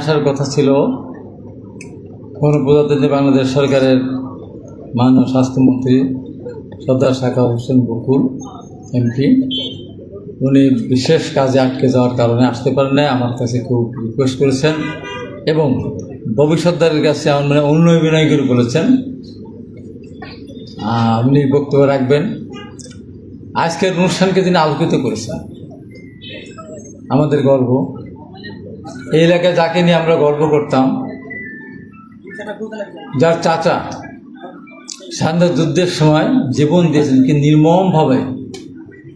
আসার কথা ছিল গণপ্রজাতন্ত্রী বাংলাদেশ সরকারের মাননীয় স্বাস্থ্যমন্ত্রী সর্দার সাখাওয়াত হোসেন বকুল এমপি। উনি বিশেষ কাজে আটকে যাওয়ার কারণে আসতে পারেন না। আমার কাছে খুব রিকোয়েস্ট করেছেন এবং ভবিষ্যৎদারের কাছে আমার মানে অনুনয় বিনয় করে বলেছেন উনি বক্তব্য রাখবেন। আজকের অনুষ্ঠানকে তিনি আলোকিত করেছেন। আমাদের গর্ব, এই এলাকায় যাকে নিয়ে আমরা গর্ব করতাম, যার চাচা স্বাধীনতা যুদ্ধের সময় জীবন দিয়েছেন কি নির্মমভাবে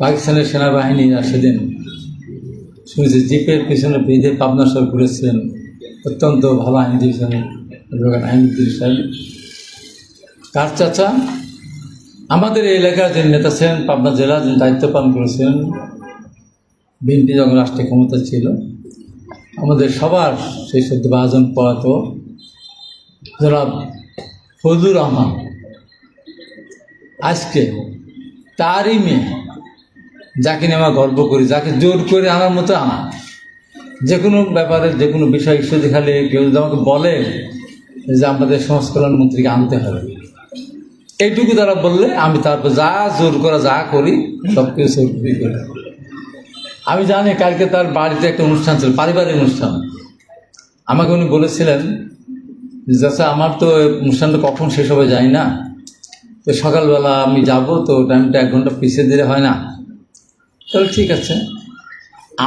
পাকিস্তানের সেনাবাহিনীরা সেদিন শুনেছি জিপের পিছনে বেঁধে পাবনা শহর ঘুরেছিলেন। অত্যন্ত ভালো আইনজীবী ছিলেন, আইনজীবী সাহেব। তার চাচা আমাদের এই এলাকার যে নেতা ছিলেন, পাবনা জেলা যিনি দায়িত্ব পালন করেছিলেন বিএনপি যখন রাষ্ট্রীয় ক্ষমতা ছিল, আমাদের সবার সেই সদ্য বাজন পড়াত জনাব ফজলুর রহমান, আজকে তারই মেয়ে, যাকে নিয়ে আমরা গর্ব করি, যাকে জোর করে আনার মতো আনা, যে কোনো ব্যাপারে যে কোনো বিষয় ইস্যু দেখালে কেউ যদি আমাকে বলে যে আমাদের সমাজ কল্যাণ মন্ত্রীকে আনতে হবে, এইটুকু তারা বললে আমি তারপর যা জোর করা যা করি সব কিছু করি। আমি জানি কালকে তার বাড়িতে একটা অনুষ্ঠান ছিল, পারিবারিক অনুষ্ঠান। আমাকে উনি বলেছিলেন যে আচ্ছা আমার তো অনুষ্ঠানটা কখন শেষ হবে জানি না, তো সকালবেলা আমি যাব, তো টাইমটা 1 ঘন্টা পিছিয়ে দিলে হয় না? তাহলে ঠিক আছে।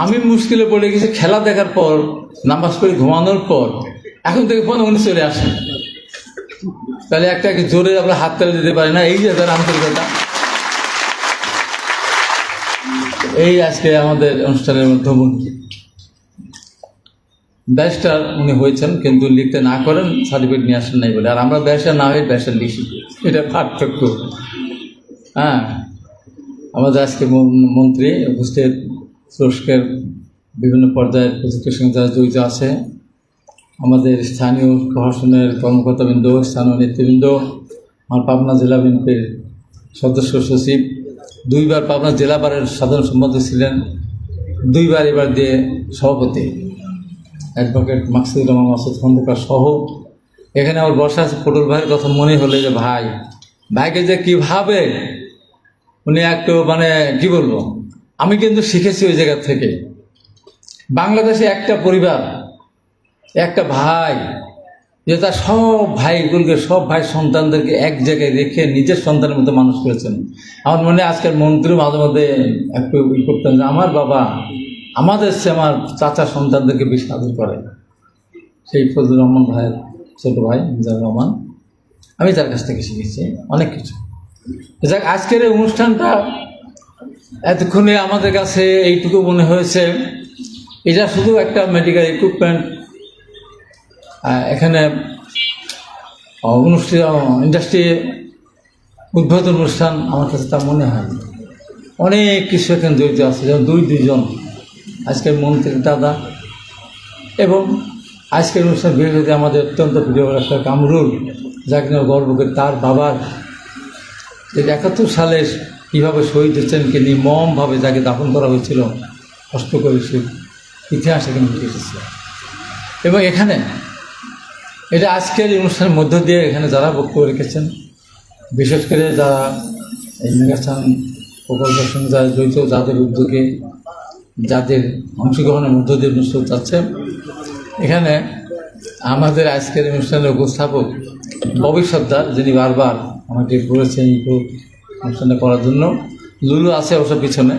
আমি মুশকিলে পড়ে গেছি খেলা দেখার পর, নামাজ পড়ে ঘুমানোর পর, এখন থেকে ফোন উনি চলে আসেন। তাহলে একটা জোরে আমরা হাত তালে দিতে পারি না? এই যে তার আন্তরিকতা, এই আজকে আমাদের অনুষ্ঠানের মাধ্যমে ব্যারিস্টার উনি হয়েছেন, কিন্তু লিখতে না করেন, সার্টিফিকেট নিয়ে আসেন নাই বলে। আর আমরা ব্যারিস্টার না হয়ে ব্যারিস্টার লিখি, এটা পার্থক্য। হ্যাঁ, আমাদের আজকে মন্ত্রী উপস্থিত, তুরস্কের বিভিন্ন পর্যায়ের প্রযুক্তির সঙ্গে যারা জড়িত আছে, আমাদের স্থানীয় প্রশাসনের কর্মকর্তাবৃন্দ, স্থানীয় নেতৃবৃন্দ, আমার পাবনা জেলা বিএনপির সদস্য সচিব, 2বার পাবনা জেলা বারের সাধারণ সম্পাদক ছিলেন, 2বার এবার দিয়ে সভাপতি অ্যাডভোকেট মাকসুদুর রহমান মাসুদ খন্দকার সহ। এখানে আমার বসা আছে পটল ভাইয়ের কথা মনে হলে যে ভাইকে যে কীভাবে উনি একটু মানে কি বলবো, আমি কিন্তু শিখেছি ওই জায়গা থেকে। বাংলাদেশে একটা পরিবার, একটা ভাই, যে তার সব ভাইগুলোকে, সব ভাই সন্তানদেরকে এক জায়গায় রেখে নিজের সন্তানের মতো মানুষ করেছেন। আমার মনে হয় আজকের মন্ত্রী মাঝে মধ্যে একটু করতেন যে আমার বাবা আমাদের সে আমার চাচা সন্তানদেরকে বেশি আদর করে। সেই ফজলুর রহমান ভাইয়ের ছোটো ভাই মিজানুর রহমান, আমি তার কাছ থেকে শিখেছি অনেক কিছু। যাক, আজকের এই অনুষ্ঠানটা এতক্ষণে আমাদের কাছে এইটুকু মনে হয়েছে, এটা শুধু একটা মেডিকেল ইকুইপমেন্ট এখানে অনুষ্ঠিত ইন্ডাস্ট্রি উদ্বোধন অনুষ্ঠান, আমার কাছে তা মনে হয়। অনেক কিছু এখানে জড়িত আছে, যেমন 2জন আজকের মন্ত্রীর দাদা, এবং আজকের অনুষ্ঠান বিরোধী আমাদের অত্যন্ত প্রিয় ডাক্তার কামরুল, যাকে নিয়ে গর্ব করে, তার বাবার 71 সালে কীভাবে শহীদ হচ্ছেন, কি নির্মমভাবে যাকে দাফন করা হয়েছিল কষ্ট করে, সে ইতিহাস এখানে উঠে এসেছে। এবং এখানে এটা আজকের অনুষ্ঠানের মধ্য দিয়ে এখানে যারা বক্তব্য রেখেছেন, বিশেষ করে যারা এই মেগাস্থান প্রকল্পের সঙ্গে যারা জড়িত, যাদের উদ্যোগে, যাদের অংশগ্রহণের মধ্য দিয়ে অনুষ্ঠান যাচ্ছে, এখানে আমাদের আজকের অনুষ্ঠানের উপস্থাপক ববি সর্দার, যিনি বারবার আমাকে বলেছেন অনুষ্ঠানটা করার জন্য। লুলু আছে ওসব পিছনে।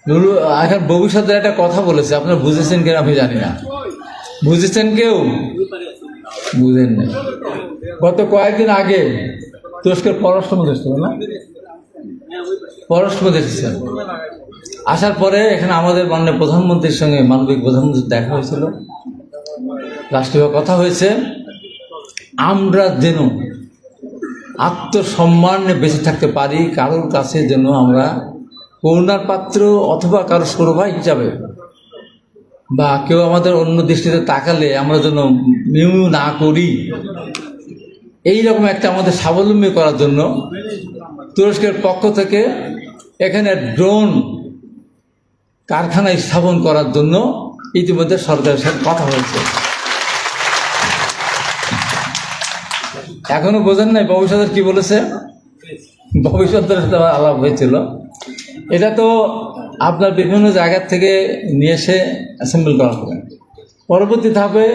লুলু এখন ববি সর্দার একটা কথা বলেছে, আপনারা বুঝেছেন কেন আমি জানি না। বুঝেছেন কেউ? বুঝেন না। গত কয়েকদিন আগে তুরস্কের পররাষ্ট্রমন্ত্রী ছিল না, পররাষ্ট্রমন্ত্রী এসেছেন। আসার পরে এখানে আমাদের মাননীয় প্রধানমন্ত্রীর সঙ্গে, মানবিক প্রধানমন্ত্রীর দেখা হয়েছিল, রাষ্ট্রীয় কথা হয়েছে। আমরা যেন আত্মসম্মানে বেঁচে থাকতে পারি, কারোর কাছে যেন আমরা করুণার পাত্র অথবা কারো সরভাই হিসাবে, বা কেউ আমাদের অন্য দৃষ্টিতে তাকালে আমরা যেন মিউ না করি, এইরকম একটা আমাদের স্বাবলম্বী করার জন্য তুরস্কের পক্ষ থেকে এখানে ড্রোন কারখানা স্থাপন করার জন্য ইতিমধ্যে সরকারের সাথে কথা হয়েছে। এখনো বোঝেন নাই ভবিষ্যতের কি বলেছে? ভবিষ্যতের সাথে আমার আলাপ হয়েছিল। এটা তো আপনার বিভিন্ন জায়গা থেকে নিয়ে এসে অ্যাসেম্বল করা হবে। পরবর্তী ধাপে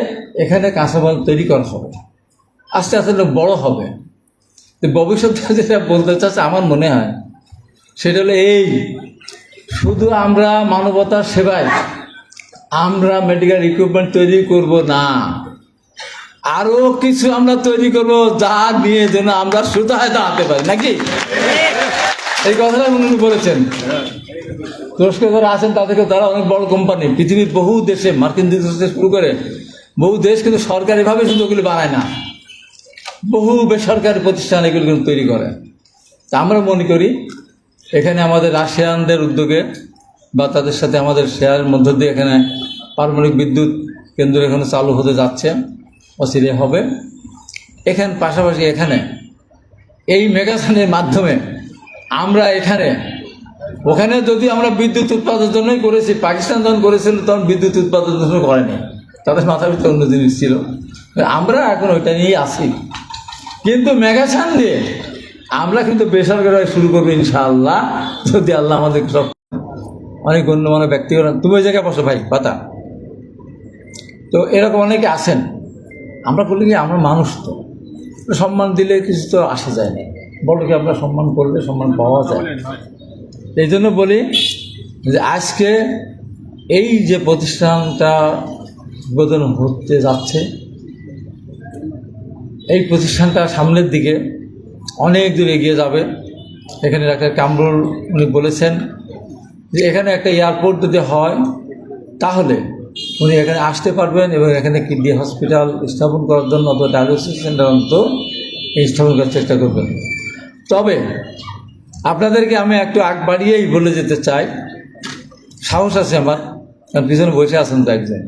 এখানে কাঁচামাল তৈরি করা হবে, আস্তে আস্তে বড় হবে। তো ভবিষ্যতে যেটা বলতে চাচ্ছে আমার মনে হয় সেটা হলো এই, শুধু আমরা মানবতার সেবায় আমরা মেডিকেল ইকুইপমেন্ট তৈরি করব না, আরও কিছু আমরা তৈরি করব যা নিয়ে যেন আমরা সুতায় দাঁড়াতে পারি, নাকি? এই কথাটা উনি বলেছেন। তুরস্কে যারা আছেন তাদেরকে, তারা অনেক বড় কোম্পানি, পৃথিবীর বহু দেশে, মার্কিন যুক্তরাষ্ট্র শুরু করে বহু দেশ কিন্তু সরকারিভাবে শুধু ওগুলি বানায় না, বহু বেসরকারি প্রতিষ্ঠান এগুলো কিন্তু তৈরি করে। তা আমরা মনে করি এখানে আমাদের রাশিয়ানদের উদ্যোগে বা তাদের সাথে আমাদের শেয়ারের মধ্য দিয়ে এখানে পারমাণবিক বিদ্যুৎ কেন্দ্র এখানে চালু হতে যাচ্ছে, অচিরে হবে। এখানে পাশাপাশি এখানে এই মেগাসানের মাধ্যমে আমরা এখানে ওখানে যদি আমরা বিদ্যুৎ উৎপাদনের জন্যই করেছি, পাকিস্তান যখন করেছিল তখন বিদ্যুৎ উৎপাদনের জন্য করেনি, তাদের মাথার ভিতরে অন্য জিনিস ছিল। আমরা এখন ওইটা নিয়েই আছি, কিন্তু মেগাসান দিয়ে আমরা কিন্তু বেসরকারি শুরু করবো ইনশাআল্লাহ, যদি আল্লাহ আমাদের সব। অনেক গণ্যমান্য ব্যক্তিগত, তুমি ওই জায়গায় বসো ভাই পাতা। তো এরকম অনেকে আছেন। আমরা বলি কি, আমরা মানুষ, তো সম্মান দিলে কিছু তো আসা যায় না, বলো কি আমরা সম্মান করলে সম্মান পাওয়া যায়। এই জন্য বলি যে আজকে এই যে প্রতিষ্ঠানটা উদ্বোধন হতে যাচ্ছে, এই প্রতিষ্ঠানটা সামনের দিকে অনেক দূর এগিয়ে যাবে। এখানে ডাক্তার কামরুল উনি বলেছেন যে এখানে একটা এয়ারপোর্ট যদি হয় তাহলে উনি এখানে আসতে পারবেন এবং এখানে কিডনি হসপিটাল স্থাপন করার জন্য অথবা ডায়ালিসিস সেন্টার অন্তত স্থাপন করার চেষ্টা করবেন। তবে আপনাদেরকে আমি একটু আগ বাড়িয়েই বলে যেতে চাই, সাহস আছে আমার, কারণ পিছনে বসে আছেন তো একজন,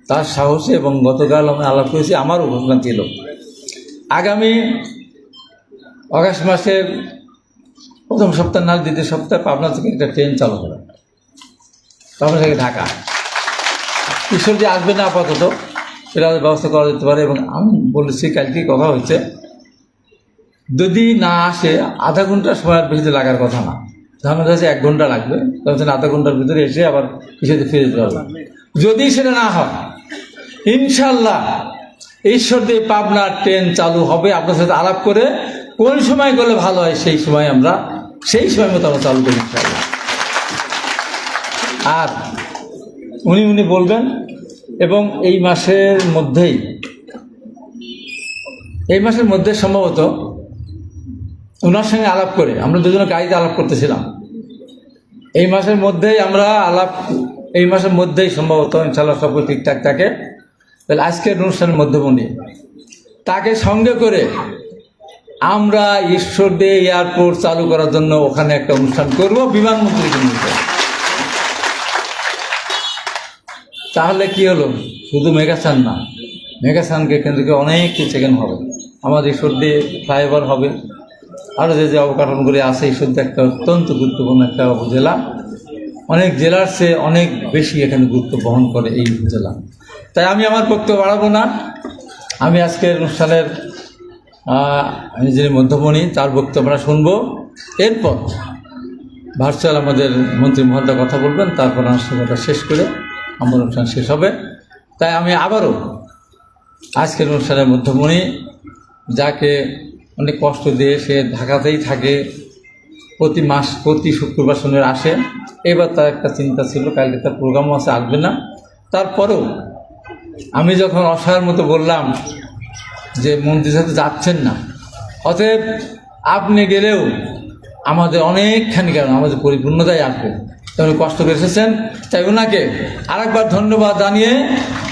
তার সাহসে, এবং গতকাল আমি আলাপ করেছি, আমারও ঘটনা ছিল। আগামী আগস্ট মাসের প্রথম সপ্তাহ না দ্বিতীয় সপ্তাহে পাবনা থেকে একটা ট্রেন চালু হবে, পাবনা থেকে ঢাকা। ঈশ্বর যে আসবে না আপাতত, সেটা ব্যবস্থা করা যেতে পারে। এবং আমি বলেছি, কালকে কথা হয়েছে, যদি না আসে আধা ঘন্টা সময়ের বেশি লাগার কথা না, আমার কাছে 1 ঘন্টা লাগবে, তখন আধা ঘন্টার ভিতরে এসে আবার কিছুতে ফিরে যেতে পারবে। যদি সেটা না হয় ইনশাল্লাহ ঈশ্বর দিয়ে পাবনার ট্রেন চালু হবে। আপনার সাথে আলাপ করে কোন সময় গেলে ভালো হয় সেই সময় মতো আমরা চালু করি ইনশাল্লাহ। আর উনি বলবেন, এবং এই মাসের মধ্যে সম্ভবত ওনার সঙ্গে আলাপ করে, আমরা দুজনে গাড়িতে আলাপ করতেছিলাম, এই মাসের মধ্যেই সম্ভবত ইনশাল্লাহ সব ঠিকঠাক থাকে। তাহলে আজকের অনুষ্ঠানের মধ্যমণি তাকে সঙ্গে করে আমরা ঈশ্বরদী এয়ারপোর্ট চালু করার জন্য ওখানে একটা অনুষ্ঠান করব বিমানমন্ত্রীকে নিয়ে। তাহলে কি হলো, শুধু মেগাসান না, মেগাসানকে কেন্দ্র করে অনেক কিছু এখানে হবে। আমাদের ঈশ্বরদী ফ্লাইওভার হবে, আরও যে অবকাঠামোগুলি আছে। ঈশ্বরদী একটা অত্যন্ত গুরুত্বপূর্ণ একটা উপজেলা, অনেক জেলার চেয়ে অনেক বেশি এখানে গুরুত্ব বহন করে এই উপজেলা। তাই আমি আমার বক্তব্য বাড়াবো না। আমি আজকের অনুষ্ঠানের যিনি মধ্যমণি, তার বক্তব্য আমরা শুনবো। এরপর ভার্চুয়াল আমাদের মন্ত্রী মহোদয় কথা বলবেন, তারপর আনুষ্ঠানিকতা শেষ করে আমার অনুষ্ঠান শেষ হবে। তাই আমি আবারও আজকের অনুষ্ঠানের মধ্যমণি, যাকে অনেক কষ্ট দিয়ে সে ঢাকাতেই থাকে, প্রতি শুক্রবার শনিবার আসে, এবার তার একটা চিন্তা ছিল, কালকে তার প্রোগ্রামও আছে, আসবে না। তারপরেও আমি যখন অসহায়ের মতো বললাম যে মন্ত্রীর সাথে যাচ্ছেন না, অতএব আপনি গেলেও আমাদের অনেকখানি, কারণ আমাদের পরিপূর্ণতাই আসবে, তেমন কষ্ট করে এসেছেন। তাই ওনাকে আরেকবার ধন্যবাদ জানিয়ে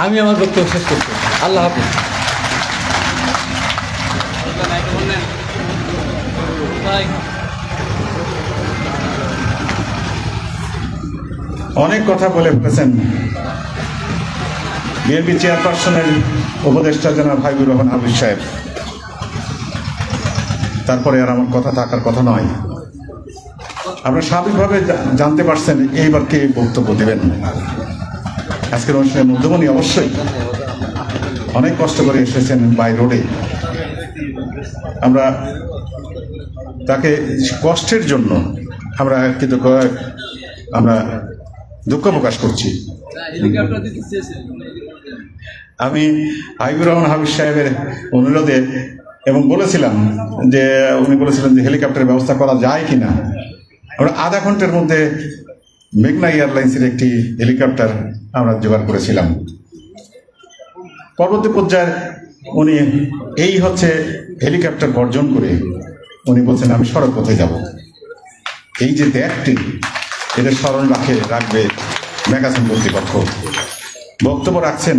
আমি আমার বক্তব্য শেষ করছি। আল্লাহ হাফেজ। অনেক কথা বলে ফেলেছেন বিএনপি চেয়ারপারসনের উপদেষ্টা জনাব হাবিবুর রহমান হাবিব সাহেব। তারপরে আর আমার কথা থাকার কথা নয়। আপনারা স্বাভাবিকভাবে জানতে পারছেন এইবার কে বক্তব্য দেবেন। আজকের অনুষ্ঠানের মধ্যমণি অবশ্যই অনেক কষ্ট করে এসেছেন বাই রোডে, আমরা তাকে কষ্টের জন্য আমরা আমরা দুঃখ প্রকাশ করছি। আমি হাবিবুর রহমান হাবিব সাহেবের অনুরোধে এবং বলেছিলাম যে উনি বলেছিলেন যে হেলিকপ্টারের ব্যবস্থা করা যায় কিনা। আমরা আধা ঘন্টার মধ্যে মেঘনা এয়ারলাইন্সের একটি হেলিকপ্টার আমরা জোগাড় করেছিলাম। পরবর্তী পর্যায়ে উনি হেলিকপ্টার বর্জন করে উনি বলছেন আমি সড়ক পথে যাব। এই যে ত্যাগটি এটা স্মরণ রাখবে ম্যাগাজিন কর্তৃপক্ষ। বক্তব্য রাখছেন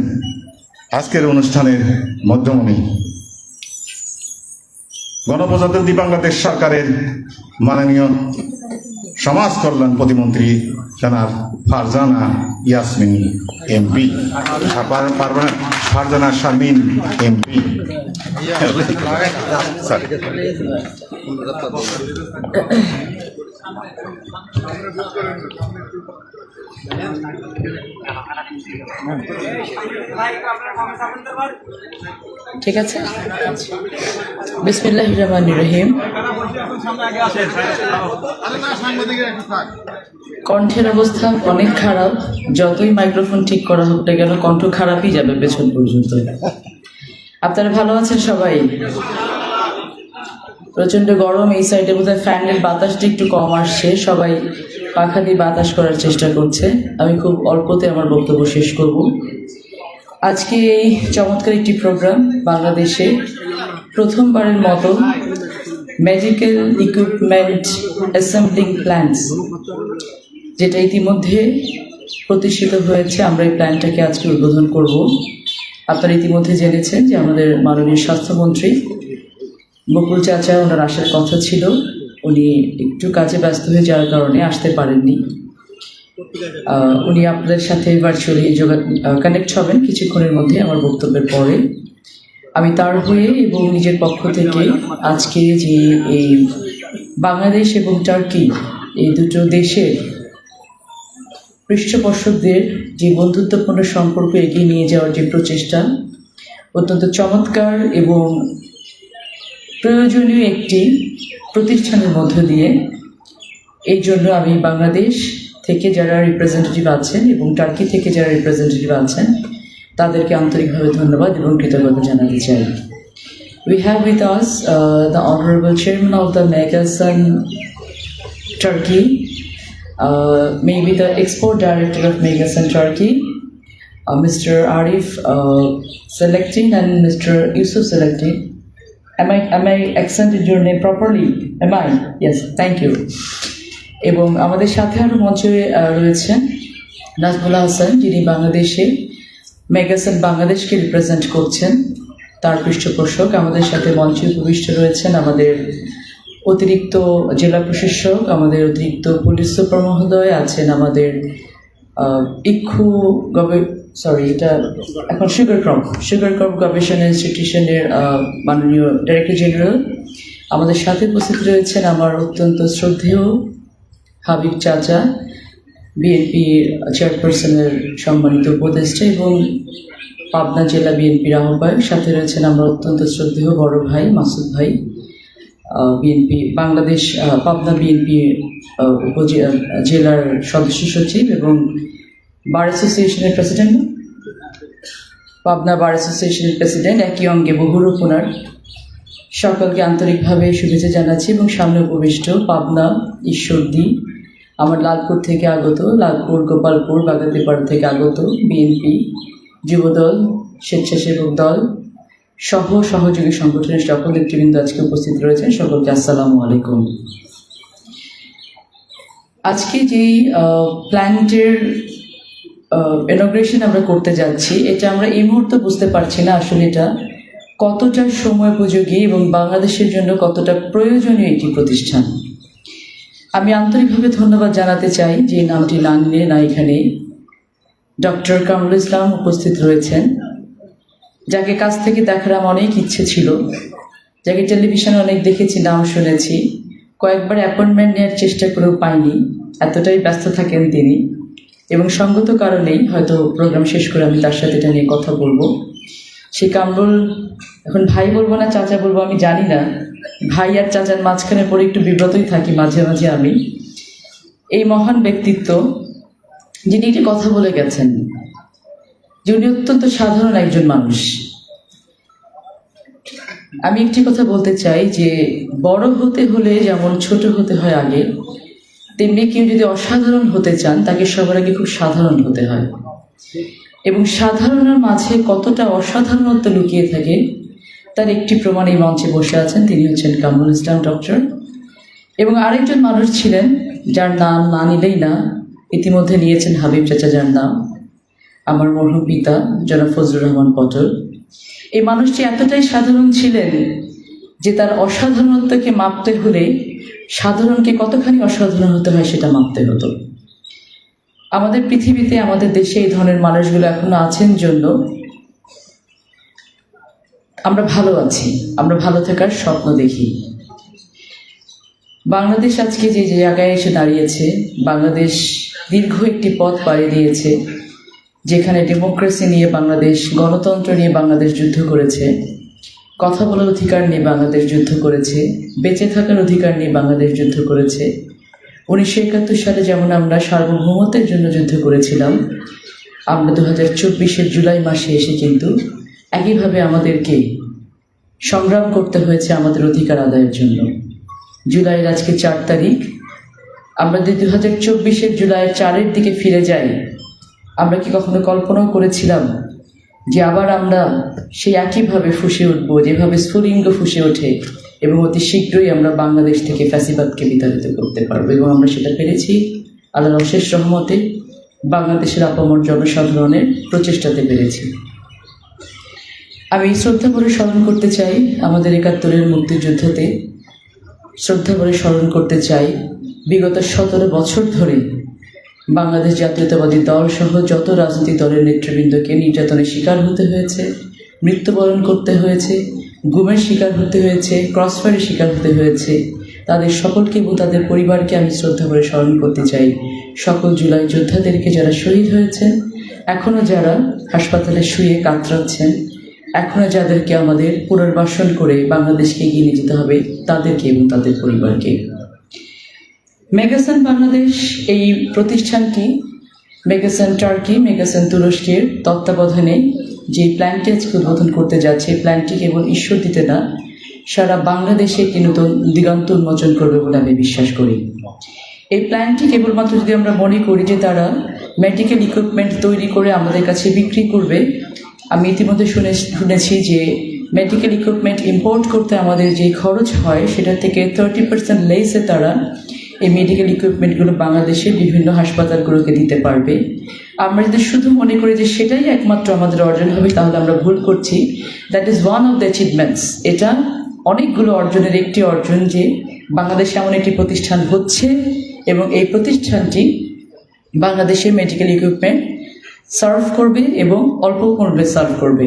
আজকের অনুষ্ঠানের মধ্যমণি গণপ্রজাতন্ত্রী বাংলাদেশ সরকারের মাননীয় সমাজ কল্যাণ প্রতিমন্ত্রী জনাব ফারজানা ইয়াসমিন এমপি, ফারজানা শারমিন এমপি। ঠিক আছে, বিসমিল্লাহির রহমানির রহিম। কণ্ঠের অবস্থা অনেক খারাপ, যতই মাইক্রোফোন ঠিক করা হোক না কেন কণ্ঠ খারাপই যাবে পেছন পর্যন্ত। আপনারা ভালো আছেন সবাই? প্রচন্ড গরম, এই সাইডে বোধহয় ফ্যানের বাতাসটা একটু কম আসছে, সবাই পাখা দিয়ে বাতাস করার চেষ্টা করছে। আমি খুব অল্পতে আমার বক্তব্য শেষ করব। আজকে এই চমৎকার একটি প্রোগ্রাম, বাংলাদেশে প্রথমবারের মতো মেডিকেল ইকুইপমেন্ট অ্যাসেম্বলিং প্ল্যান্টস, যেটা ইতিমধ্যে প্রতিষ্ঠিত হয়েছে, আমরা এই প্ল্যানটাকে আজকে উদ্বোধন করব। আপনারা ইতিমধ্যে জেনেছেন যে আমাদের মাননীয় স্বাস্থ্যমন্ত্রী বকুল চাচা, ওনার আসার কথা ছিল, উনি একটু কাজে ব্যস্ত হয়ে যাওয়ার কারণে আসতে পারেননি। উনি আপনাদের সাথে ভার্চুয়ালি কানেক্ট হবেন কিছুক্ষণের মধ্যে আমার বক্তব্যের পরে। আমি তার হয়ে এবং নিজের পক্ষ থেকে আজকে যে এই বাংলাদেশ এবং টার্কি এই দুটো দেশের পৃষ্ঠপোষকদের যে বন্ধুত্বপূর্ণ সম্পর্ক এগিয়ে নিয়ে যাওয়ার যে প্রচেষ্টা, অত্যন্ত চমৎকার এবং প্রয়োজনীয় একটি প্রতিষ্ঠানের মধ্য দিয়ে, এই জন্য আমি বাংলাদেশ থেকে যারা রিপ্রেজেন্টেটিভ আছেন এবং টার্কি থেকে যারা রিপ্রেজেন্টেটিভ আছেন তাদেরকে আন্তরিকভাবে ধন্যবাদ এবং কৃতজ্ঞতা জানাতে চাই। We have with us the Honorable Chairman of the Megasun Turkey, maybe the Export Director of Megasun Turkey, Mr. Arif Selecting and Mr. Yusuf Selecting. Am I accented your name properly? Am I? Yes, thank you. এবং আমাদের সাথে আরও মঞ্চে রয়েছেন নাজমুল হাসান, যিনি বাংলাদেশে মেগাসন বাংলাদেশকে represent করছেন, তার পৃষ্ঠপোষক। আমাদের সাথে মঞ্চে উপবিষ্ট রয়েছেন আমাদের অতিরিক্ত জেলা প্রশাসক, আমাদের অতিরিক্ত পুলিশ সুপার মহোদয় আছেন, আমাদের এটা এখন সুগার ক্রপ গবেষণা ইনস্টিটিউশনের মাননীয় ডাইরেক্টর জেনারেল। আমাদের সাথে উপস্থিত রয়েছেন আমার অত্যন্ত শ্রদ্ধেয় হাবিব চাচা, বিএনপি চেয়ারপারসনের সম্মানিত উপদেষ্টা এবং পাবনা জেলা বিএনপির আহ্বায়ক। সাথে রয়েছেন আমার অত্যন্ত শ্রদ্ধেয় বড় ভাই মাসুদ ভাই, বিএনপি বাংলাদেশ পাবনা বিএনপি জেলার সদস্য সচিব এবং বার অ্যাসোসিয়েশনের প্রেসিডেন্ট, পাবনা বার অ্যাসোসিয়েশনের প্রেসিডেন্ট, একই অঙ্গে বহুরূপ ওনার। সকলকে আন্তরিকভাবে শুভেচ্ছা জানাচ্ছি এবং সামনে উপবিষ্ট পাবনা, ঈশ্বরদী, আমার লালপুর থেকে আগত, লালপুর, গোপালপুর, বাগাতিপাড়া থেকে আগত বিএনপি যুবদল, স্বেচ্ছাসেবক দল সহ সহযোগী সংগঠনের সকল নেতৃবৃন্দ আজকে উপস্থিত রয়েছেন। সকলকে আসসালামু আলাইকুম। আজকে যেই প্ল্যান্টের ইনগ্রেশন আমরা করতে যাচ্ছি, এটা আমরা এই মুহূর্তে বুঝতে পারছি না আসলে এটা কতটা সময়োপযোগী এবং বাংলাদেশের জন্য কতটা প্রয়োজনীয় একটি প্রতিষ্ঠান। আমি আন্তরিকভাবে ধন্যবাদ জানাতে চাই যে নামটি না নিয়ে না এখানে ডক্টর কামরুল ইসলাম উপস্থিত রয়েছেন, যাকে কাছ থেকে দেখার আমার অনেক ইচ্ছে ছিল, যাকে টেলিভিশনে অনেক দেখেছি, নাম শুনেছি, কয়েকবার অ্যাপয়েন্টমেন্ট নেওয়ার চেষ্টা করেও পাইনি, এতটাই ব্যস্ত থাকেন তিনি। এবং সঙ্গত কারণেই হয়তো প্রোগ্রাম শেষ করে আমি তার সাথে এটা নিয়ে কথা বলবো। সেই কামরুল, এখন ভাই বলবো না চাচা বলবো আমি জানি না, ভাই আর চাচার মাঝখানে পড়ে একটু বিব্রতই থাকি মাঝে মাঝে আমি। এই মহান ব্যক্তিত্ব যিনি একটি কথা বলে গেছেন যে উনি অত্যন্ত সাধারণ একজন মানুষ। আমি একটি কথা বলতে চাই যে বড় হতে হলে যেমন ছোট হতে হয় আগে, তেমনি কেউ যদি অসাধারণ হতে চান তাকে সবার আগে খুব সাধারণ হতে হয়। এবং সাধারণের মাঝে কতটা অসাধারণত্ব লুকিয়ে থাকে তার একটি প্রমাণ এই মঞ্চে বসে আছেন, তিনি হচ্ছেন কামরুল ইসলাম ডক্টর। এবং আরেকজন মানুষ ছিলেন যার নাম না নিলেই না, ইতিমধ্যে নিয়েছেন হাবিব চাচা, যার নাম আমার মরহুম পিতা জনাব ফজলুর রহমান পটল। এই মানুষটি এতটাই সাধারণ ছিলেন যে তার অসাধারণত্বকে মাপতে হলে সাধারণকে কতখানি অসাধারণ হতে হয় সেটা মাপতে হতো। আমাদের পৃথিবীতে, আমাদের দেশে এই ধরনের মানুষগুলো এখনো আছেন জন্য আমরা ভালো আছি, আমরা ভালো থাকার স্বপ্ন দেখি। বাংলাদেশ আজকে যে জায়গায় এসে দাঁড়িয়েছে, বাংলাদেশ দীর্ঘ একটি পথ পাড়ি দিয়েছে যেখানে ডেমোক্রেসি নিয়ে বাংলাদেশ, গণতন্ত্র নিয়ে বাংলাদেশ যুদ্ধ করেছে, কথা বলার অধিকার নিয়ে বাংলাদেশ যুদ্ধ করেছে, বেঁচে থাকার অধিকার নিয়ে বাংলাদেশ যুদ্ধ করেছে। 1971 সালে যেমন আমরা সার্বভৌমত্বের জন্য যুদ্ধ করেছিলাম, আমরা 2024-এর জুলাই মাসে এসে কিন্তু একইভাবে আমাদেরকে সংগ্রাম করতে হয়েছে আমাদের অধিকার আদায়ের জন্য। জুলাইয়ের আজকে 4 তারিখ, আমরা যদি 2024-এর জুলাইয়ের 4-এর দিকে ফিরে যাই, আমরা কি কখনো কল্পনাও করেছিলাম যে আবার আমরা সেই একইভাবে ফুঁসে উঠবো যেভাবে স্ফুলিঙ্গ ফুঁসে ওঠে, এবং অতি শীঘ্রই আমরা বাংলাদেশ থেকে ফ্যাসিবাদকে বিতাড়িত করতে পারবো। এবং আমরা সেটা পেরেছি আল্লাহর অশেষ রহমতে, বাংলাদেশের আপামর জনসাধারণের প্রচেষ্টাতে পেরেছি। আমি শ্রদ্ধা করে স্মরণ করতে চাই আমাদের 71-এর মুক্তিযুদ্ধতে, শ্রদ্ধা করে স্মরণ করতে চাই বিগত 17 বছর ধরে বাংলাদেশ জাতীয়তাবাদী দল সহ যত রাজনৈতিক দলের নেতৃবৃন্দকে নির্যাতনের শিকার হতে হয়েছে, মৃত্যুবরণ করতে হয়েছে, গুমের শিকার হতে হয়েছে, ক্রসফায়ারের শিকার হতে হয়েছে, তাদের সকলকে এবং তাদের পরিবারকে আমি শ্রদ্ধা করে স্মরণ করতে চাই। সকল জুলাই যোদ্ধাদেরকে যারা শহীদ হয়েছেন, এখনও যারা হাসপাতালে শুয়ে কাতরাচ্ছেন, এখনও যাদেরকে আমাদের পুনর্বাসন করে বাংলাদেশকে এগিয়ে নিয়ে যেতে হবে, তাদেরকে এবং তাদের পরিবারকে। মেগাসান বাংলাদেশ এই প্রতিষ্ঠানটি মেগাসান টার্কি, মেগাসান তুরস্কের তত্ত্বাবধানে যে প্ল্যানটি আজকে উদ্বোধন করতে যাচ্ছে, প্ল্যানটি কেবল ঈশ্বর দিতে না, সারা বাংলাদেশে একটি নতুন দিগন্ত উন্মোচন করবে বলে আমি বিশ্বাস করি। এই প্ল্যানটি কেবলমাত্র যদি আমরা মনে করি যে তারা মেডিকেল ইকুইপমেন্ট তৈরি করে আমাদের কাছে বিক্রি করবে, আমি ইতিমধ্যে শুনেছি যে মেডিকেল ইকুইপমেন্ট ইম্পোর্ট করতে আমাদের যে খরচ হয় সেটা থেকে 30% লেসে তারা এই মেডিকেল ইকুইপমেন্টগুলো বাংলাদেশের বিভিন্ন হাসপাতালগুলোকে দিতে পারবে। আমরা যদি শুধু মনে করি যে সেটাই একমাত্র আমাদের অর্জন হবে, তাহলে আমরা ভুল করছি। That is one of the achievements. এটা অনেকগুলো অর্জনের একটি অর্জন যে বাংলাদেশে এমন একটি প্রতিষ্ঠান হচ্ছে এবং এই প্রতিষ্ঠানটি বাংলাদেশের মেডিকেল ইকুইপমেন্ট সার্ভ করবে এবং অল্প মূল্যে সার্ভ করবে।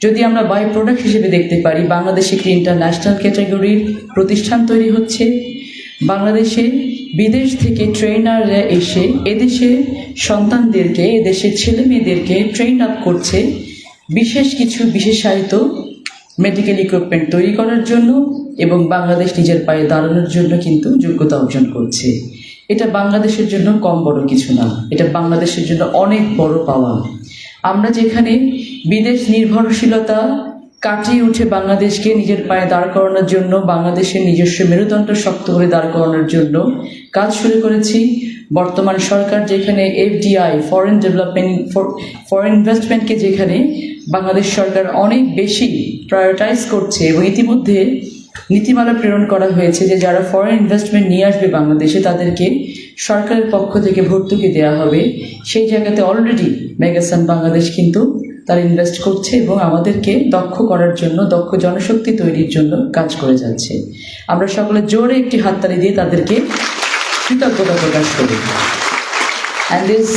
যদি আমরা বাই প্রোডাক্ট হিসেবে দেখতে পারি, বাংলাদেশে একটি ইন্টারন্যাশনাল ক্যাটাগরির প্রতিষ্ঠান তৈরি হচ্ছে। বাংলাদেশে বিদেশ থেকে ট্রেনাররা এসে এদেশের সন্তানদেরকে, এদেশের ছেলে মেয়েদেরকে ট্রেন আপ করছে বিশেষ কিছু বিশেষায়িত মেডিকেল ইকুইপমেন্ট তৈরি করার জন্য, এবং বাংলাদেশ নিজের পায়ে দাঁড়ানোর জন্য কিন্তু যোগ্যতা অর্জন করছে। এটা বাংলাদেশের জন্য কম বড় কিছু না, এটা বাংলাদেশের জন্য অনেক বড় পাওয়া। আমরা যেখানে বিদেশ নির্ভরশীলতা কাটিয়ে উঠে বাংলাদেশকে নিজের পায়ে দাঁড় করানোর জন্য, বাংলাদেশের নিজস্ব মেরুদণ্ড শক্ত করে দাঁড় করানোর জন্য কাজ শুরু করেছি, বর্তমান সরকার যেখানে এফডিআই, ফরেন ইনভেস্টমেন্টকে যেখানে বাংলাদেশ সরকার অনেক বেশি প্রায়োরিটাইজ করছে, এবং ইতিমধ্যে নীতিমালা প্রেরণ করা হয়েছে যে যারা ফরেন ইনভেস্টমেন্ট নিয়ে আসবে বাংলাদেশে তাদেরকে সরকারের পক্ষ থেকে ভর্তুকি দেওয়া হবে। সেই জায়গাতে অলরেডি মেগাসান বাংলাদেশ কিন্তু তারা ইনভেস্ট করছে এবং আমাদেরকে দক্ষ করার জন্য, দক্ষ জনশক্তি তৈরির জন্য কাজ করে যাচ্ছে। আমরা সকলে জোরে একটি হাততালি দিয়ে তাদেরকে কৃতজ্ঞতা প্রকাশ করি। And this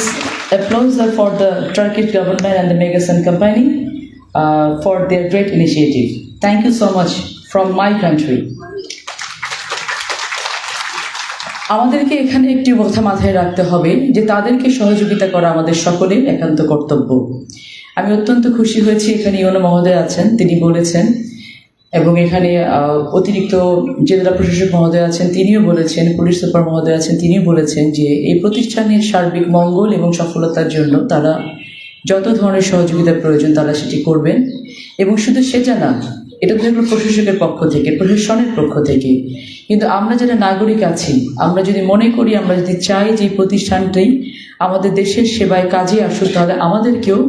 applause are for the Turkish government and the Megasan company for their great initiative. Thank you so much from my country. আমাদেরকে এখানে একটি কথা মাথায় রাখতে হবে যে তাদেরকে সহযোগিতা করা আমাদের সকলের একান্ত কর্তব্য। আমি অত্যন্ত খুশি হয়েছি এখানে ইউনো মহোদয় আছেন, তিনি বলেছেন, এবং এখানে অতিরিক্ত জেলা প্রশাসক মহোদয় আছেন, তিনিও বলেছেন, পুলিশ সুপার মহোদয় আছেন, তিনিও বলেছেন যে এই প্রতিষ্ঠানের সার্বিক মঙ্গল এবং সফলতার জন্য তারা যত ধরনের সহযোগিতা প্রয়োজন তারা সেটি করবেন। এবং শুধু সেটা না, এটা তো হলো প্রশাসকের পক্ষ থেকে, প্রশাসনের পক্ষ থেকে, কিন্তু আমরা যারা নাগরিক আছি, আমরা যদি মনে করি, আমরা যদি চাই যে এই প্রতিষ্ঠানটি আমাদের দেশের সেবায় কাজে আসুক, তাহলে আমাদেরকেও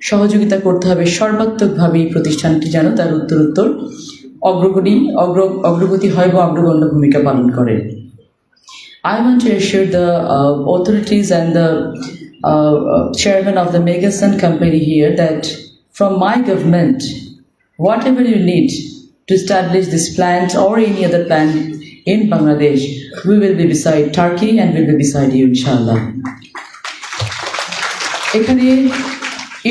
সহযোগিতা করতে হবে সর্বাত্মকভাবে এই প্রতিষ্ঠানটি যেন তার উত্তরোত্তর অগ্রগতি হয় বা অগ্রগণ্য ভূমিকা পালন করে। I want to assure the authorities and the chairman of the Megasun company here that from my government, whatever you need to establish this plant or any other plant in Bangladesh, we will be beside Turkey and will be beside you, inshallah. এখানে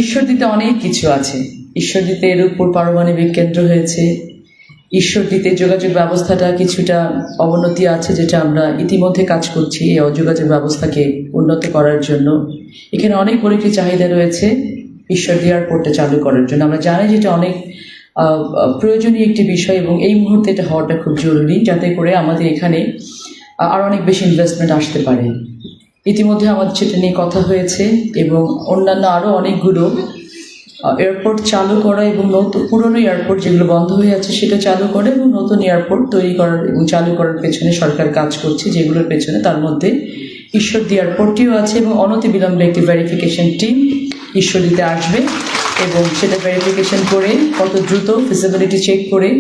ঈশ্বরদীতে অনেক কিছু আছে। ঈশ্বরদীতে এর উপর পারমাণবিক কেন্দ্র হয়েছে। ঈশ্বরদীতে যোগাযোগ ব্যবস্থাটা কিছুটা অবনতি আছে, যেটা আমরা ইতিমধ্যে কাজ করছি এই যোগাযোগ ব্যবস্থাকে উন্নত করার জন্য। এখানে অনেক বড় একটি চাহিদা রয়েছে ঈশ্বরদী এয়ারপোর্টটা চালু করার জন্য। আমরা জানি যেটা অনেক প্রয়োজনীয় একটি বিষয় এবং এই মুহূর্তে এটা হওয়াটা খুব জরুরি, যাতে করে আমাদের এখানে আরও অনেক বেশি ইনভেস্টমেন্ট আসতে পারে। ইতিমধ্যে আমাদের সেটা নিয়ে কথা হয়েছে এবং অন্যান্য আরও অনেকগুলো এয়ারপোর্ট চালু করা এবং নতুন পুরনো এয়ারপোর্ট যেগুলো বন্ধ হয়ে আছে সেটা চালু করে এবং নতুন এয়ারপোর্ট তৈরি করার এবং চালু করার পেছনে সরকার কাজ করছে, যেগুলোর পেছনে তার মধ্যে ঈশ্বরদী এয়ারপোর্টটিও আছে এবং অনতিবিলম্বে একটি ভেরিফিকেশন টিম ঈশ্বরদীতে আসবে এবং সেটা ভেরিফিকেশন করে কত দ্রুত ফিজিবিলিটি চেক করে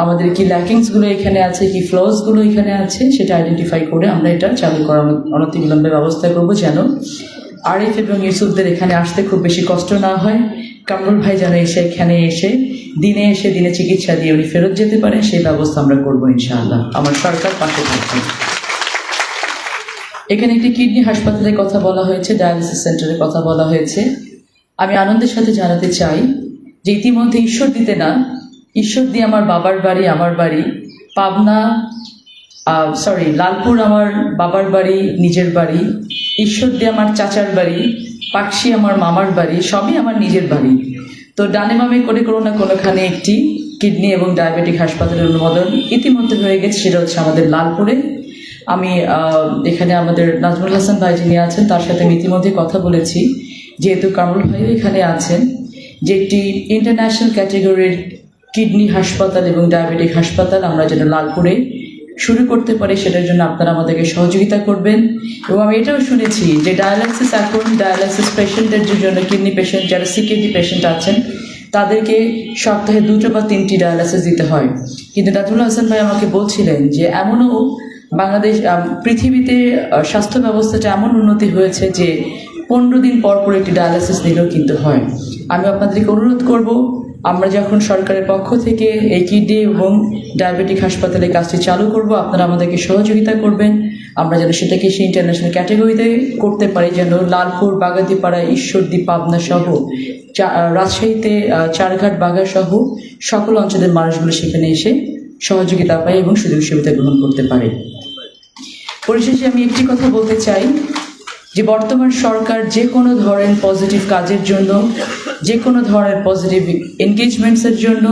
আমাদের কি ল্যাকিংসগুলো এখানে আছে, কি ফ্লসগুলো এখানে আছে সেটা আইডেন্টিফাই করে আমরা এটা চালু করার অনতিবিলম্বে ব্যবস্থা করবো, যেন আরিফ এবং ইউসুফদের এখানে আসতে খুব বেশি কষ্ট না হয়। কামরুল ভাই যেন এখানে এসে দিনে চিকিৎসা দিয়ে উনি ফেরত যেতে পারে, সেই ব্যবস্থা আমরা করবো ইনশাআল্লাহ। আমার সরকার পাশে থাকবে। এখানে একটি কিডনি হাসপাতালের কথা বলা হয়েছে, ডায়ালিসিস সেন্টারের কথা বলা হয়েছে। আমি আনন্দের সাথে জানাতে চাই যে ইতিমধ্যে ঈশ্বরদী আমার বাবার বাড়ি, পাবনা লালপুর আমার বাবার বাড়ি, নিজের বাড়ি, ঈশ্বরদী আমার চাচার বাড়ি, পাকশি আমার মামার বাড়ি, সবই আমার নিজের বাড়ি। তো ডানে বামে করে কোনো না কোনোখানে একটি কিডনি এবং ডায়াবেটিক হাসপাতালের অনুমোদন ইতিমধ্যে হয়ে গেছে, সেটা হচ্ছে আমাদের লালপুরে। আমি এখানে আমাদের নাজমুল হাসান ভাই যিনি আছেন তার সাথে আমি ইতিমধ্যে কথা বলেছি, যেহেতু কামরুল ভাই এখানে আছেন, যে একটি ইন্টারন্যাশনাল ক্যাটেগরির কিডনি হাসপাতাল এবং ডায়াবেটিক হাসপাতাল আমরা যেন লালপুরে শুরু করতে পারি, সেটার জন্য আপনারা আমাদেরকে সহযোগিতা করবেন। এবং আমি এটাও শুনেছি যে ডায়ালাইসিস পেশেন্টের জন্য, কিডনি পেশেন্ট যারা সিকেডি পেশেন্ট আছেন তাদেরকে সপ্তাহে 2 বা 3টি ডায়ালাইসিস দিতে হয়। কিন্তু নাজমুল হাসান ভাই আমাকে বলছিলেন যে এমনও পৃথিবীতে স্বাস্থ্য ব্যবস্থাটা এমন উন্নতি হয়েছে যে 15 দিন পর একটি ডায়ালাইসিস নিলেও কিন্তু হয়। আমি আপনাদেরকে অনুরোধ করব, আমরা যখন সরকারের পক্ষ থেকে এই কিডনি এবং ডায়াবেটিক হাসপাতালের কাজটি চালু করব, আপনারা আমাদেরকে সহযোগিতা করবেন। আমরা যেন সেটাকে সেই ইন্টারন্যাশনাল ক্যাটাগরিতে করতে পারি, যেন লালপুর, বাগাতিপাড়া, ঈশ্বরদী, পাবনা সহ রাজশাহীতে চারঘাট, বাঘা সহ সকল অঞ্চলের মানুষগুলো সেখানে এসে সহযোগিতা পায় এবং সুযোগ সুবিধা গ্রহণ করতে পারে। পরিশেষে আমি একটি কথা বলতে চাই যে বর্তমান সরকার যে কোনো ধরনের পজিটিভ কাজের জন্য, যে কোনো ধরনের পজিটিভ এনগেজমেন্টসের জন্য,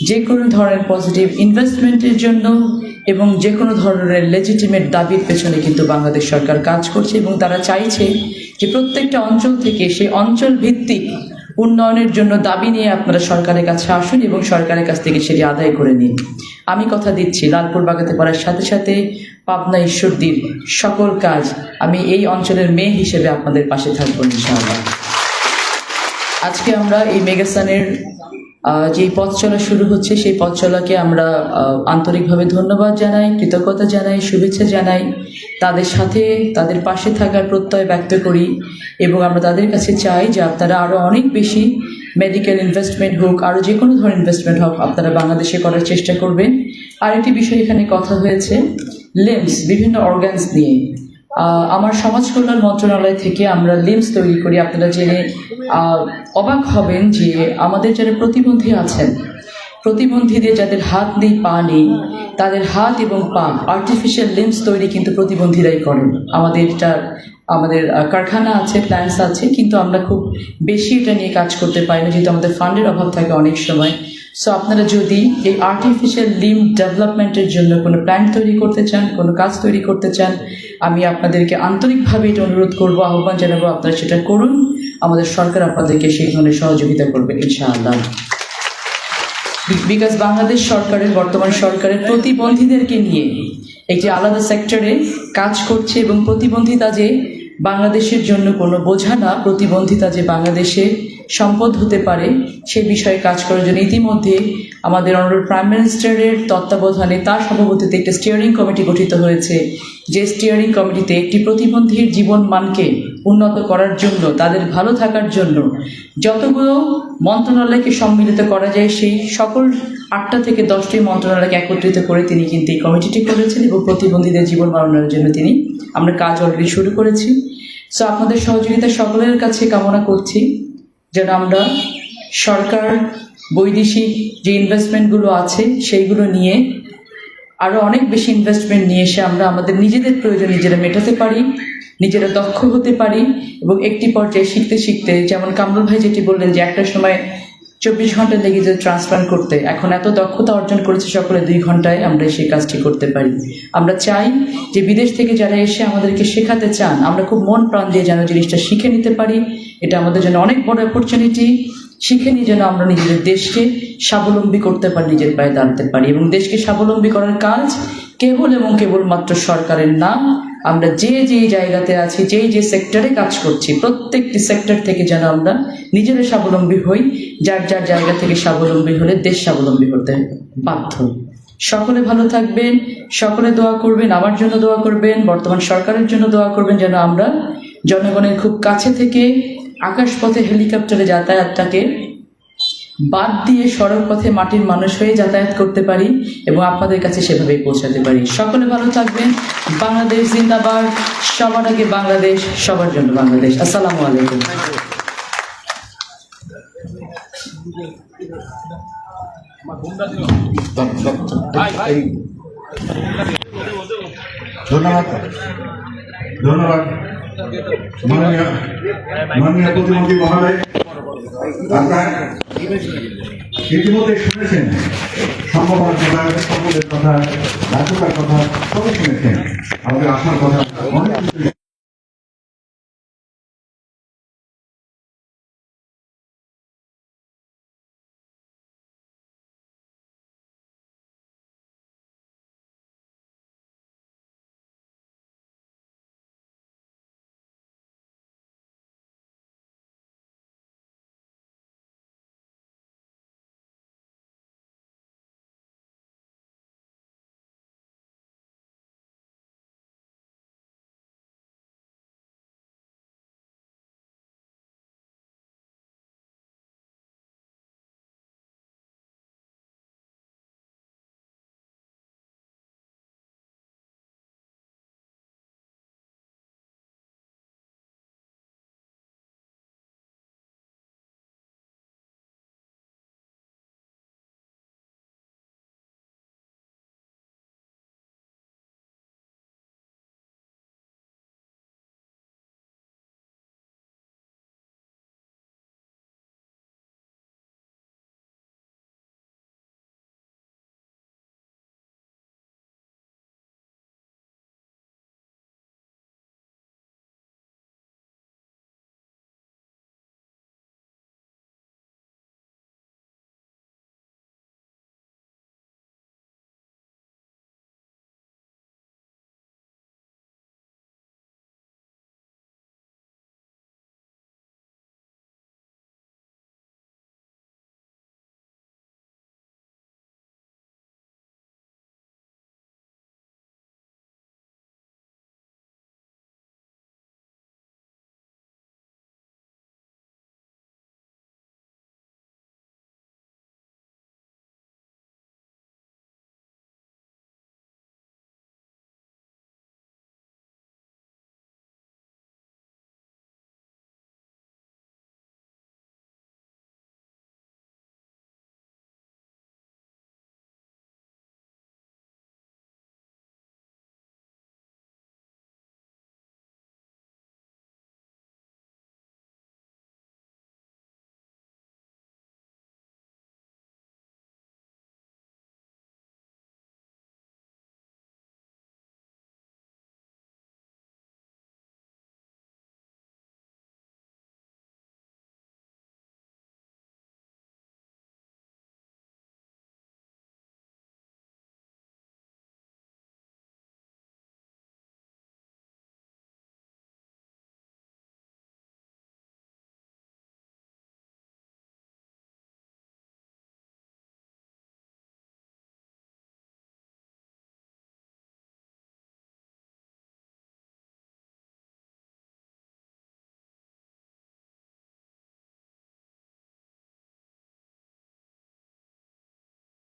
যে কোনো ধরনের পজিটিভ ইনভেস্টমেন্টের জন্য এবং যে কোনো ধরনের লেজিটিমেট দাবির পেছনে কিন্তু বাংলাদেশ সরকার কাজ করছে এবং তারা চাইছে যে প্রত্যেকটা অঞ্চল থেকে সেই অঞ্চল ভিত্তিক উন্নয়নের জন্য দাবি নিয়ে আপনারা সরকারের কাছে আসুন এবং সরকারের কাছ থেকে সেটি আদায় করে নিন। আমি কথা দিচ্ছি, লালপুর, বাগাতিপাড়ার সাথে সাথে পাবনা, ঈশ্বরদীর সকল কাজ আমি এই অঞ্চলের মেয়ে হিসেবে আপনাদের পাশে থাকবো ইনশাআল্লাহ। আজকে আমরা এই মেগাসানের যে পথ চলা শুরু হচ্ছে, সেই পথ চলাকে আমরা আন্তরিকভাবে ধন্যবাদ জানাই, কৃতজ্ঞতা জানাই, শুভেচ্ছা জানাই। তাদের সাথে তাদের পাশে থাকার প্রত্যয় ব্যক্ত করি এবং আমরা তাদের কাছে চাই যে আপনারা আরও অনেক বেশি মেডিকেল ইনভেস্টমেন্ট হোক, আরও যে কোনো ধরনের ইনভেস্টমেন্ট হোক, আপনারা বাংলাদেশে করার চেষ্টা করবেন। আর একটি বিষয় এখানে কথা হয়েছে লিম্স, বিভিন্ন অর্গানস নিয়ে। আমার সমাজ কল্যাণ মন্ত্রণালয় থেকে আমরা লিম্স তৈরি করি। আপনারা জেনে অবাক হবেন যে আমাদের যারা প্রতিবন্ধী আছেন, প্রতিবন্ধীদের যাদের হাত নেই, পা নেই, তাদের হাত এবং পা আর্টিফিশিয়াল লিম্স তৈরি কিন্তু প্রতিবন্ধীরাই করেন। আমাদের এটা আমাদের কারখানা আছে, প্ল্যান্টস আছে, কিন্তু আমরা খুব বেশি এটা নিয়ে কাজ করতে পারি না, যেহেতু আমাদের ফান্ডের অভাব থাকে অনেক সময়। সো আপনারা যদি এই আর্টিফিশিয়াল লিম্ব ডেভেলপমেন্টের জন্য কোনো প্ল্যান তৈরি করতে চান, কোনো কাজ তৈরি করতে চান, আমি আপনাদেরকে আন্তরিকভাবে এটা অনুরোধ করব, আহ্বান জানাবো, আপনারা সেটা করুন। আমাদের সরকার আপনাদেরকে সেই ধরনের সহযোগিতা করবে ইনশাআল্লাহ। বিকজ বাংলাদেশ সরকারের, বর্তমান সরকারের প্রতিবন্ধীদেরকে নিয়ে একটি আলাদা সেক্টরে কাজ করছে, এবং প্রতিবন্ধিতা যে বাংলাদেশের জন্য কোনো বোঝা না, প্রতিবন্ধিতা যে বাংলাদেশে সম্পদ হতে পারে, সে বিষয়ে কাজ করার জন্য ইতিমধ্যে আমাদের অনারেবল প্রাইম মিনিস্টারের তত্ত্বাবধানে, তার সভাপতিত্বে একটি স্টিয়ারিং কমিটি গঠিত হয়েছে, যে স্টিয়ারিং কমিটিতে একটি প্রতিবন্ধীর জীবন মানকে উন্নত করার জন্য, তাদের ভালো থাকার জন্য যতগুলো মন্ত্রণালয়কে সম্মিলিত করা যায়, সেই সকল 8টা থেকে 10টি মন্ত্রণালয়কে একত্রিত করে তিনি কিন্তু এই কমিটিটি করেছেন, এবং প্রতিবন্ধীদের জীবন বাড়ানোর জন্য আমরা কাজ অলরেডি শুরু করেছি। সো আপনাদের সহযোগিতা সকলের কাছে কামনা করছি, যেন আমরা সরকার বৈদেশিক যে ইনভেস্টমেন্টগুলো আছে সেইগুলো নিয়ে আরও অনেক বেশি ইনভেস্টমেন্ট নিয়ে এসে আমরা আমাদের নিজেদের প্রয়োজন নিজেরা মেটাতে পারি, নিজেরা দক্ষ হতে পারি, এবং একটি পর্যায়ে শিখতে শিখতে, যেমন কামরুল ভাই যেটি বললেন যে একটা সময় 24 ঘন্টা লেগে যে ট্রান্সপ্লান্ট করতে, এখন এত দক্ষতা অর্জন করেছে সকলে 2 ঘন্টায় আমরা সেই কাজটি করতে পারি। আমরা চাই যে বিদেশ থেকে যারা এসে আমাদেরকে শেখাতে চান, আমরা খুব মন প্রাণ দিয়ে যেন জিনিসটা শিখে নিতে পারি। এটা আমাদের জন্য অনেক বড় অপরচুনিটি। শিখে নিয়ে যেন আমরা নিজেদের দেশকে স্বাবলম্বী করতে পারি, নিজের পায়ে দাঁড়াতে পারি, এবং দেশকে স্বাবলম্বী করার কাজ কেবল এবং কেবলমাত্র সরকারের না, আমরা যে জায়গাতে আছি, যে সেক্টরে কাজ করছি, প্রত্যেকটি সেক্টর থেকে যেন আমরা নিজেরা স্বাবলম্বী হই। যার জায়গা থেকে স্বাবলম্বী হলে দেশ স্বাবলম্বী হতে বাধ্য। সকলে ভালো থাকবেন, সকলে দোয়া করবেন, আমার জন্য দোয়া করবেন, বর্তমান সরকারের জন্য দোয়া করবেন, যেন আমরা জনগণের খুব কাছে থেকে আকাশপথে হেলিকপ্টারে যাতায়াতটাকে বাদ দিয়ে সড়ক পথে মাটির মানুষ হয়ে যাতায়াত করতে পারি, এবং আপনাদের কাছে সেভাবেই পৌঁছাতে পারি। সকলে ভালো থাকবেন। বাংলাদেশ জিন্দাবাদ। সবার আগে বাংলাদেশ, সবার জন্য বাংলাদেশ। আসসালামু আলাইকুম। ধন্যবাদ, ধন্যবাদ মাননীয় প্রতিমন্ত্রী মহোদয়। আপনার ইতিমধ্যে শুনেছেন সম্ভাবনার কথা, সম্পদের কথা, ব্যর্থতার কথা, সবই শুনেছেন, আমাদের আশার কথা, অনেক কিছু